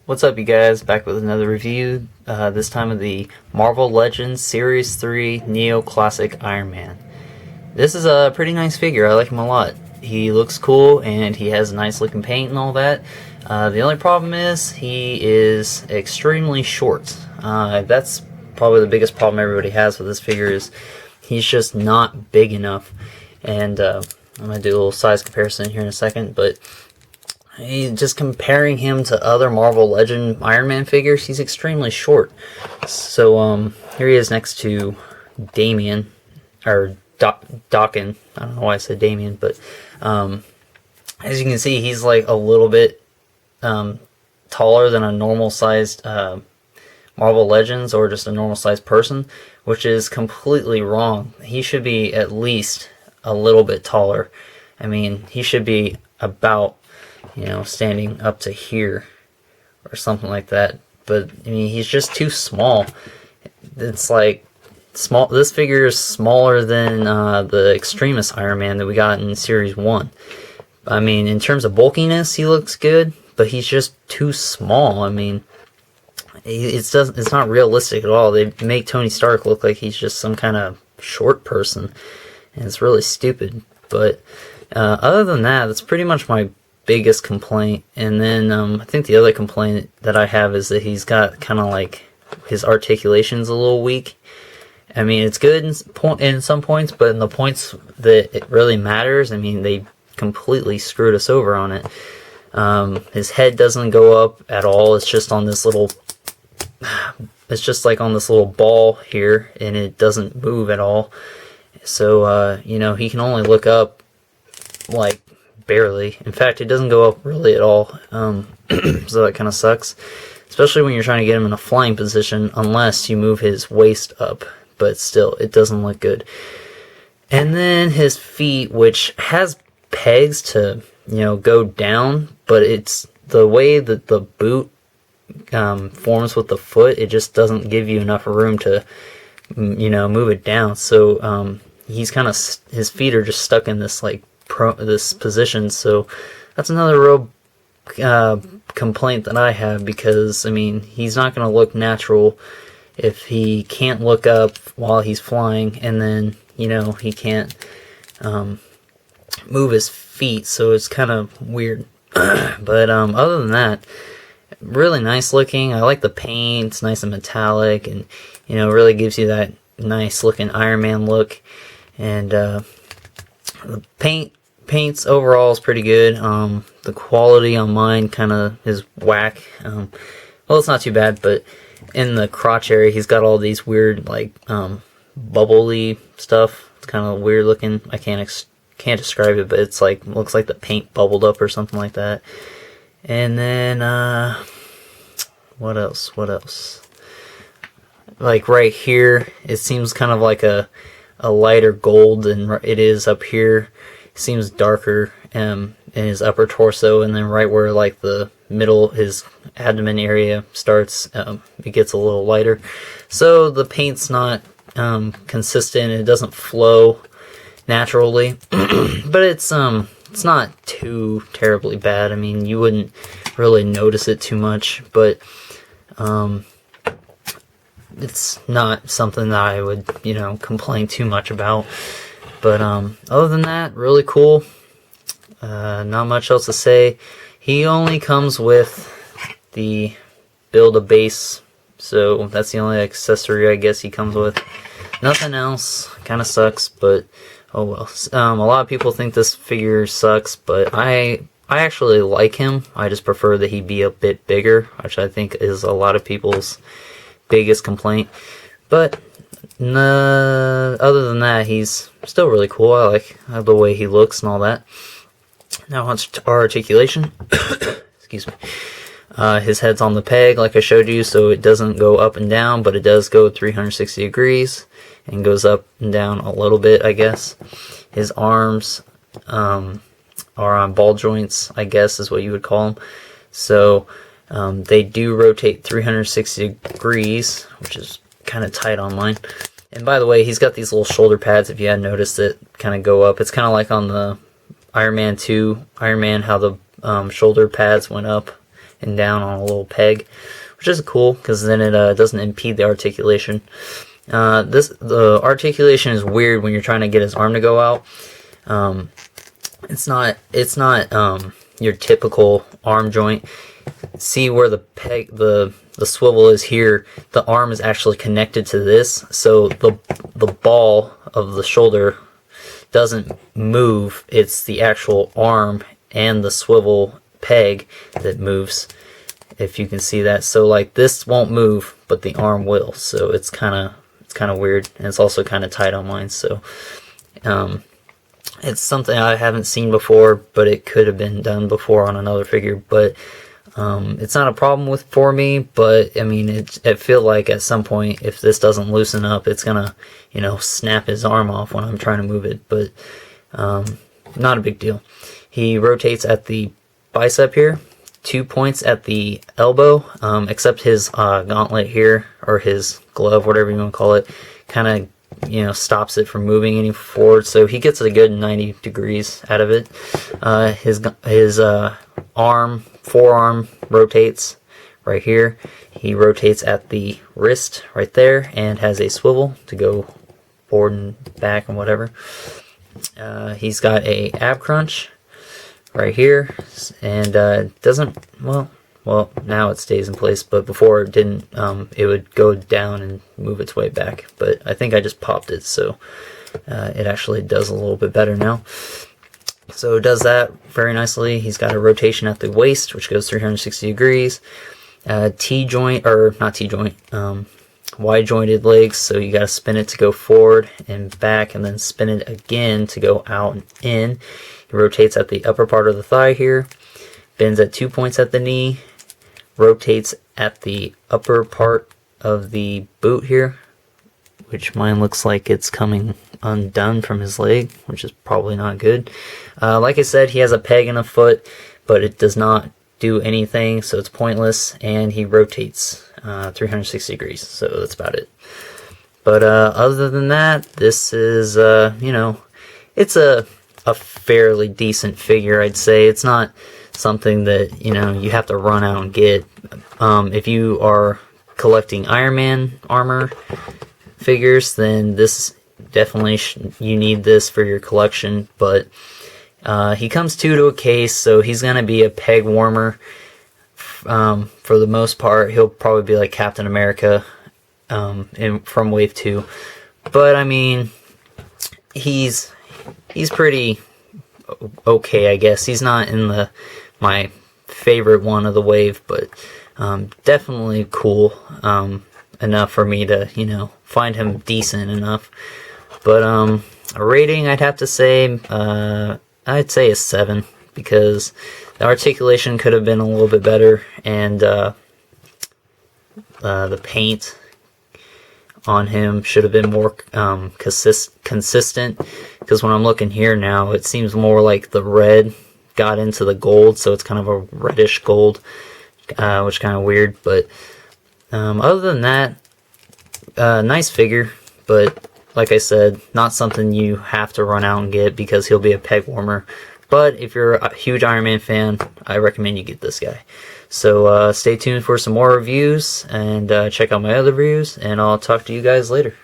What's up, you guys? Back with another review, this time of the Marvel Legends Series 3 Neo Classic Iron Man. This is a pretty nice figure. I like him a lot. He looks cool and he has nice looking paint and all that. The only problem is he is extremely short. That's probably the biggest problem everybody has with this figure, is he's just not big enough. And I'm going to do a little size comparison here in a second, but just comparing him to other Marvel Legend Iron Man figures, he's extremely short. So here he is next to Damien, or Daken. I don't know why I said Damien, but as you can see, he's like a little bit taller than a normal sized Marvel Legends, or just a normal sized person, which is completely wrong. He should be at least a little bit taller. I mean, he should be about, standing up to here or something like that. But I mean, he's just too small. It's like small. This figure is smaller than the Extremis Iron Man that we got in Series 1. I mean, in terms of bulkiness, he looks good, but he's just too small. I mean, it's not realistic at all. They make Tony Stark look like he's just some kind of short person, and it's really stupid. But other than that, that's pretty much my biggest complaint. And then I think the other complaint that I have is that he's got kind of like his articulation's a little weak. I mean, it's good in some points, but in the points that it really matters, I mean, they completely screwed us over on it. His head doesn't go up at all. It's just on this little, it's just like on this little ball here, and it doesn't move at all. So he can only look up like barely. In fact, it doesn't go up really at all. So that kind of sucks, especially when you're trying to get him in a flying position, unless you move his waist up. But still, it doesn't look good. And then his feet, which has pegs to go down, but it's the way that the boot forms with the foot, it just doesn't give you enough room to move it down. So he's kind of, his feet are just stuck in this this position. So that's another real complaint that I have, because I mean, he's not going to look natural if he can't look up while he's flying, and then he can't move his feet. So it's kind of weird. But other than that, really nice looking. I like the paint. It's nice and metallic, and really gives you that nice looking Iron Man look. And the paints overall is pretty good. The quality on mine kind of is whack. Well, it's not too bad, but in the crotch area, he's got all these weird bubbly stuff. It's kind of weird looking. I can't describe it, but it's like, looks like the paint bubbled up or something like that. And then what else? Like right here, it seems kind of like a lighter gold than it is up here. It seems darker in his upper torso, and then right where like the middle, his abdomen area starts, it gets a little lighter. So the paint's not consistent. It doesn't flow naturally, but it's not too terribly bad. I mean, you wouldn't really notice it too much, but it's not something that I would complain too much about. But other than that, really cool. Not much else to say. He only comes with the Build-A-Base, so that's the only accessory I guess he comes with. Nothing else. Kind of sucks, but oh well. A lot of people think this figure sucks, but I actually like him. I just prefer that he be a bit bigger, which I think is a lot of people's biggest complaint. But other than that, he's still really cool. I like the way he looks and all that. Now on to articulation. Excuse me. His head's on the peg, like I showed you, so it doesn't go up and down, but it does go 360 degrees and goes up and down a little bit, I guess. His arms are on ball joints, I guess is what you would call them. So they do rotate 360 degrees, which is kind of tight on mine. And by the way, he's got these little shoulder pads, if you hadn't noticed, that kind of go up. It's kind of like on the Iron Man 2, Iron Man, how the shoulder pads went up and down on a little peg, which is cool because then it doesn't impede the articulation. The articulation is weird when you're trying to get his arm to go out. It's not your typical arm joint. See where the peg, the swivel is here, the arm is actually connected to this, so the ball of the shoulder doesn't move. It's the actual arm and the swivel peg that moves, if you can see that. So like this won't move, but the arm will. So it's kind of weird, and it's also kind of tight on mine. So it's something I haven't seen before, but it could have been done before on another figure. But it's not a problem for me, but I mean, I feel like at some point, if this doesn't loosen up, it's gonna, snap his arm off when I'm trying to move it. But not a big deal. He rotates at the bicep here, 2 points at the elbow, except his gauntlet here, or his glove, whatever you want to call it, kind of stops it from moving any forward. So he gets a good 90 degrees out of it. His forearm rotates right here. He rotates at the wrist right there and has a swivel to go forward and back and whatever. He's got a ab crunch right here, and doesn't, well now it stays in place, but before it didn't. It would go down and move its way back, but I think I just popped it, so it actually does a little bit better now. So it does that very nicely. He's got a rotation at the waist, which goes 360 degrees. Wide jointed legs, so you got to spin it to go forward and back, and then spin it again to go out and in. He rotates at the upper part of the thigh here, bends at 2 points at the knee, rotates at the upper part of the boot here, which mine looks like it's coming undone from his leg, which is probably not good. Like I said, he has a peg in a foot, but it does not do anything, so it's pointless, and he rotates 360 degrees, so that's about it. But other than that, this is, it's a fairly decent figure, I'd say. It's not something that, you have to run out and get. If you are collecting Iron Man armor figures, then this definitely you need this for your collection. But he comes two to a case, so he's gonna be a peg warmer for the most part. He'll probably be like Captain America from Wave 2, but I mean, he's pretty okay, I guess. He's not in my favorite one of the wave, but definitely cool enough for me to find him decent enough. But a rating, I'd have to say I'd say a 7, because the articulation could have been a little bit better, and the paint on him should have been more consistent, because when I'm looking here now, it seems more like the red got into the gold, so it's kind of a reddish gold, which is kind of weird. But other than that, nice figure, but like I said, not something you have to run out and get, because he'll be a peg warmer. But if you're a huge Iron Man fan, I recommend you get this guy. So stay tuned for some more reviews, and check out my other reviews, and I'll talk to you guys later.